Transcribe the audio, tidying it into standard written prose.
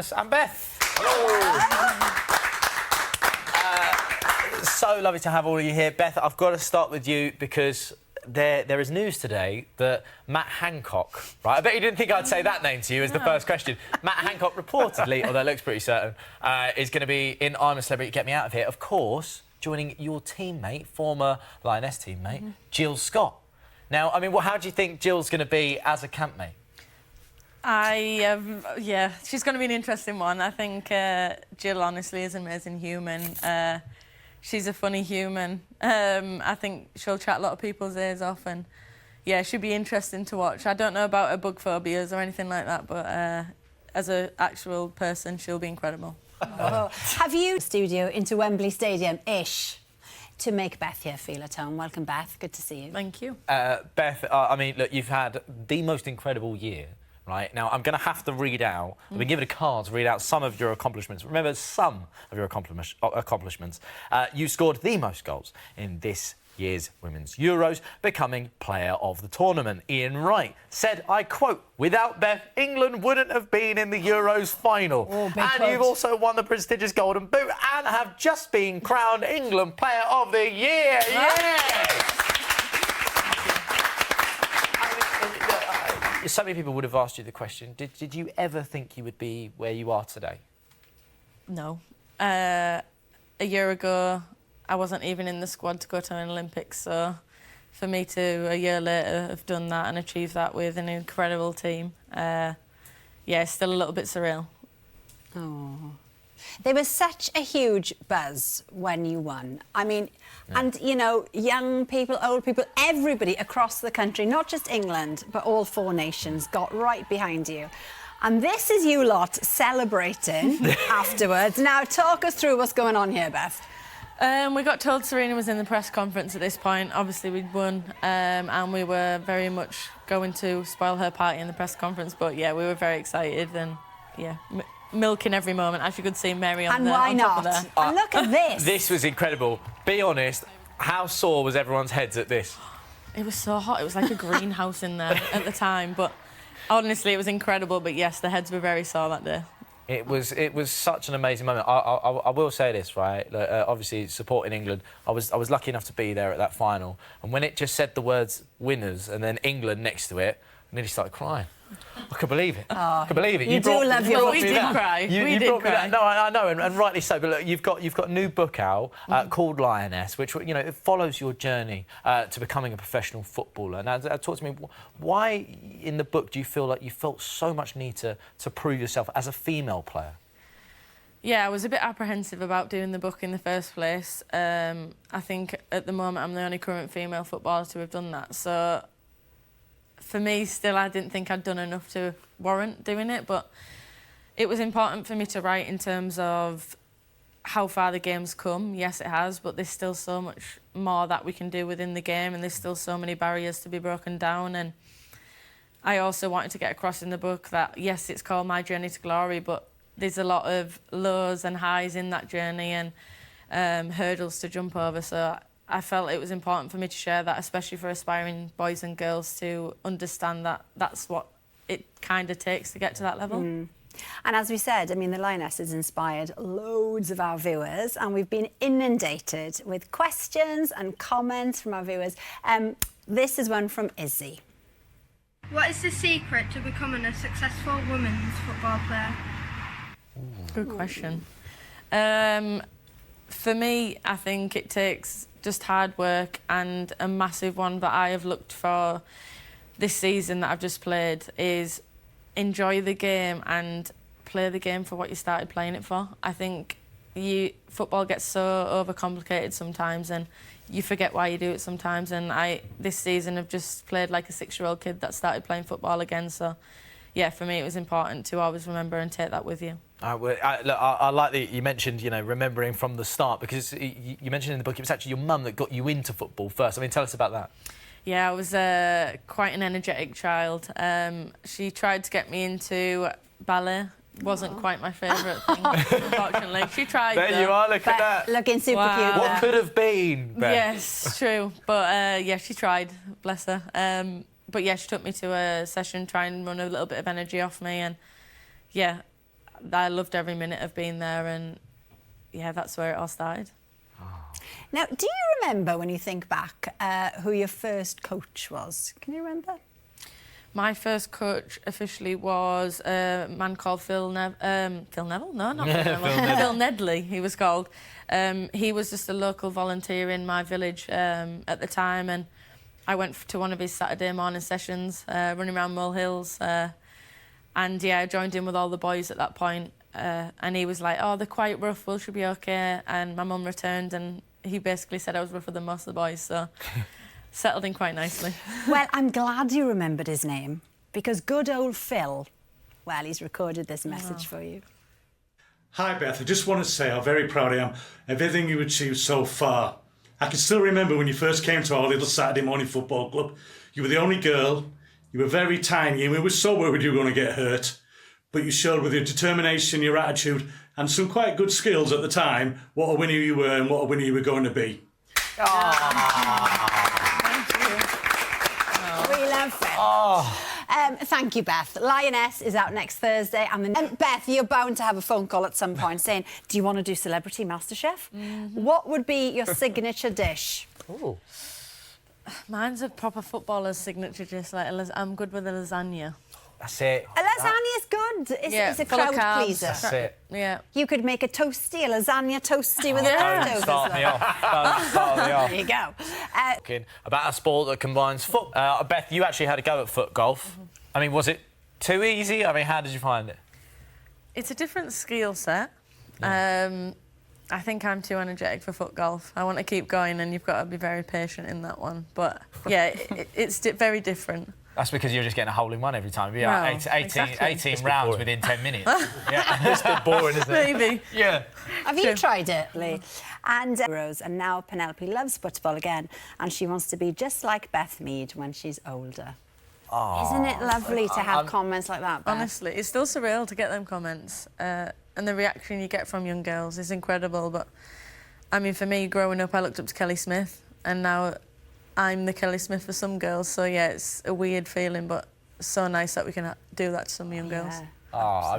And Beth. Hello. So lovely to have all of you here. Beth, I've got to start with you because there is news today that Matt Hancock, right? I bet you didn't think I'd say that name to you as the first question. Matt Hancock reportedly, although it looks pretty certain, is going to be in I'm a Celebrity, Get Me Out of Here, of course, joining your teammate, former Lioness teammate, Jill Scott. Now, I mean, how do you think Jill's going to be as a campmate? Yeah, she's going to be an interesting one. I think Jill, honestly, is an amazing human. She's a funny human. I think she'll chat a lot of people's ears off, and yeah, she'll be interesting to watch. I don't know about her bug phobias or anything like that, but as an actual person, she'll be incredible. Oh. Have you studio into Wembley Stadium-ish to make Beth here feel at home? Welcome, Beth. Good to see you. Thank you. Beth, I mean, look, you've had the most incredible year. Right, now, I'm going to have to read out, I've been given a card to read out some of your accomplishments. Remember, some of your accomplishments. You scored the most goals in this year's Women's Euros, becoming player of the tournament. Ian Wright said, I quote, "Without Beth, England wouldn't have been in the Euros final." And you've also won the prestigious Golden Boot and have just been crowned England Player of the Year. Yeah! So many people would have asked you the question, did you ever think you would be where you are today? No. A year ago, I wasn't even in the squad to go to an Olympics, so for me to, a year later, have done that and achieved that with an incredible team, yeah, it's still a little bit surreal. Oh. There was such a huge buzz when you won. I mean, and, you know, young people, old people, everybody across the country, not just England, but all four nations, got right behind you. And this is you lot celebrating afterwards. Now, talk us through what's going on here, Beth. We got told Serena was in the press conference at this point. Obviously, we'd won, and we were very much going to spoil her party in the press conference. But, yeah, we were very excited and, yeah, milking every moment, as you could see Mary on the on top of there. And look at this. This was incredible. Be honest, how sore was everyone's heads at this? It was so hot. It was like a greenhouse in there at the time. But honestly, it was incredible. But yes, the heads were very sore that day. It was such an amazing moment. I will say this, right? Obviously, supporting England, I was lucky enough to be there at that final. And when it just said the words winners and then England next to it, I nearly started crying. I could believe it. I could believe it. You do love your... We did cry. We did cry. No, I know, and rightly so. But look, you've got a new book out called Lioness, which, you know, it follows your journey to becoming a professional footballer. Now, talk to me. Why in the book do you feel like you felt so much need to prove yourself as a female player? Yeah, I was a bit apprehensive about doing the book in the first place. I think at the moment I'm the only current female footballer to have done that. So for me, still, I didn't think I'd done enough to warrant doing it, but it was important for me to write in terms of how far the game's come. Yes, it has, but there's still so much more that we can do within the game, and there's still so many barriers to be broken down. And I also wanted to get across in the book that, yes, it's called My Journey to Glory, but there's a lot of lows and highs in that journey and hurdles to jump over. So I felt it was important for me to share that, especially for aspiring boys and girls to understand that that's what it kind of takes to get to that level. And as we said, I mean, the Lioness has inspired loads of our viewers, and we've been inundated with questions and comments from our viewers. This is one from Izzy. What is the secret to becoming a successful women's football player? Good question. For me, I think it takes just hard work, and a massive one that I have looked for this season that I've just played is enjoy the game and play the game for what you started playing it for. I think football gets so overcomplicated sometimes and you forget why you do it sometimes, and this season have just played like a 6-year-old kid that started playing football again. So yeah, for me it was important to always remember and take that with you. I like that you mentioned, you know, remembering from the start, because you mentioned in the book it was actually your mum that got you into football first. I mean, tell us about that. Yeah, I was quite an energetic child. She tried to get me into ballet. Wasn't quite my favourite thing, unfortunately. She tried. There you are, look at that. Looking super cute. What could have been, Beth? Yes, true. But yeah, she tried, bless her. But yeah, she took me to a session, try and run a little bit of energy off me, and yeah, I loved every minute of being there, and yeah, that's where it all started. Now, do you remember, when you think back, who your first coach was? Can you remember? My first coach officially was a man called Phil Neville. No, not Phil Neville. Phil Nedley, he was called. He was just a local volunteer in my village at the time, and I went to one of his Saturday morning sessions, running around Mole Hills. And yeah, I joined in with all the boys at that point. And he was like, oh, they're quite rough, Will should be okay. And my mum returned, and he basically said I was rougher than most of the boys, so settled in quite nicely. Well, I'm glad you remembered his name, because good old Phil, well, he's recorded this message for you. Hi Beth, I just want to say how very proud I am of everything you've achieved so far. I can still remember when you first came to our little Saturday morning football club. You were the only girl, you were very tiny, and we were so worried you were going to get hurt. But you showed with your determination, your attitude, and some quite good skills at the time what a winner you were and what a winner you were going to be. We love Phil. Thank you, Beth. Lioness is out next Thursday. And Beth, you're bound to have a phone call at some point saying, do you want to do Celebrity MasterChef? What would be your signature dish? Ooh. Mine's a proper footballer's signature dish. Like I'm good with a lasagna. That's it. A lasagna's good. It's a full of crowd carbs. pleaser. That's it. Yeah. You could make a toasty, a lasagna toasty with a Don't leftovers. start me off. Don't start me off. There you go. About a sport that combines foot. Beth, you actually had a go at foot golf. I mean, was it too easy? I mean, how did you find it? It's a different skill set. I think I'm too energetic for foot golf. I want to keep going, and you've got to be very patient in that one. But yeah, it's very different. That's because you're just getting a hole in one every time. Well, Yeah, 18 exactly. rounds within 10 minutes. Yeah, it's a bit boring, isn't it? Maybe. Yeah. Have you tried it, Lee? And Rose, and now Penelope loves football again, and she wants to be just like Beth Mead when she's older. Oh, isn't it lovely to have comments like that, Beth? Honestly, it's still surreal to get them comments. And the reaction you get from young girls is incredible. But, I mean, for me, growing up, I looked up to Kelly Smith, and now I'm the Kelly Smith for some girls. So, yeah, it's a weird feeling, but so nice that we can do that to some young girls. Oh, I mean,